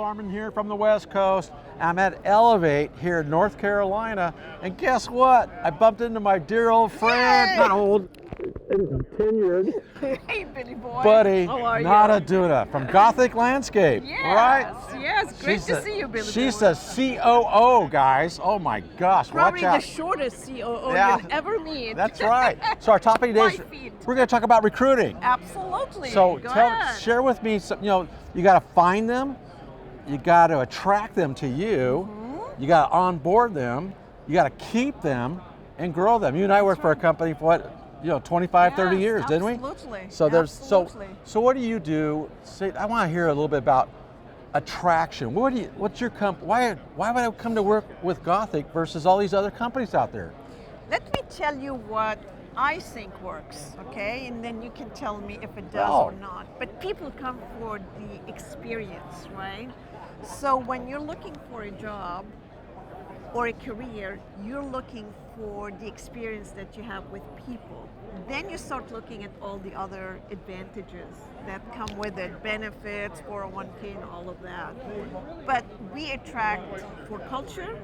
Armin here from the West Coast. I'm at Elevate here in North Carolina, and guess what? I bumped into my dear old friend, not old, tenured, Hey, Billy boy. buddy, How are not you? a Duda, from Gothic Landscape, Yes, right? yes, great to see you, Billy She's boy. the COO, guys. Oh my gosh, Probably watch the out. shortest COO Yeah. you'll ever meet. That's right. So our topic today is, 5 feet. we're going to talk about recruiting. Absolutely. So Go ahead. share with me some, you got to find them, you got to attract them to you, you got to onboard them, you got to keep them and grow them. You and I worked for a company for what, 25, 30 Yes, year, didn't we? Absolutely. So Absolutely. so what do you do? Say, I want to hear a little bit about attraction. What's your why would I come to work with Gothic versus all these other companies out there? Let me tell you what I think works, okay? And then you can tell me if it does Oh. or not. But people come for the experience, right? So when you're looking for a job or a career, you're looking for the experience that you have with people. Then you start looking at all the other advantages that come with it, benefits, 401k and all of that. But we attract for culture,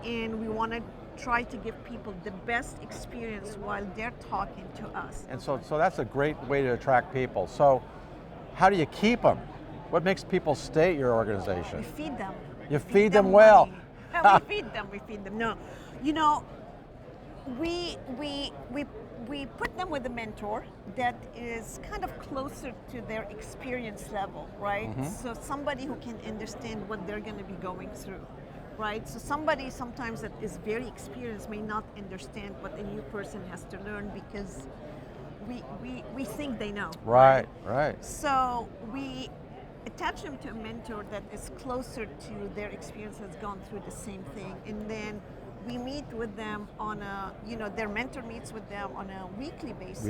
and we want to try to give people the best experience while they're talking to us. And so that's a great way to attract people. So how do you keep them? What makes people stay at your We organization? feed them. You feed them well. money. Yeah, we feed them. No, we put them with a mentor that is kind of closer to their experience level, right? So somebody who can understand what they're going to be going through, right? So somebody sometimes that is very experienced may not understand what a new person has to learn because we think they know. Right. So we attach them to a mentor that is closer to their experience, has gone through the same thing, and then we meet with them on their mentor meets with them on a weekly basis.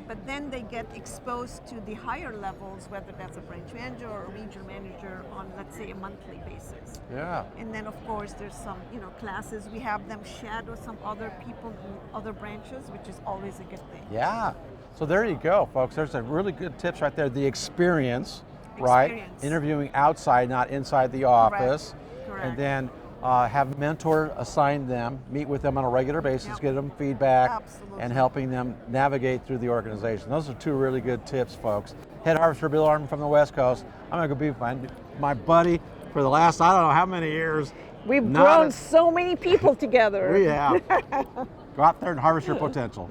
But then they get exposed to the higher levels, whether that's a branch manager or a regional manager on, let's say, a monthly basis. Yeah. And then of course there's some, classes. We have them shadow some other people in other branches, which is always a good thing. Yeah. So there you go, folks. There's a really good tips right there. The experience, right? Interviewing outside, not inside the office. Correct. And then have a mentor assign them, meet with them on a regular basis, get them feedback, Absolutely. and helping them navigate through the organization. Those are two really good tips, folks. Head harvester Bill Armin from the West Coast. I'm going to go be with my buddy for the last, I don't know how many years. We've grown so many people together. We have. Go out there and harvest your potential.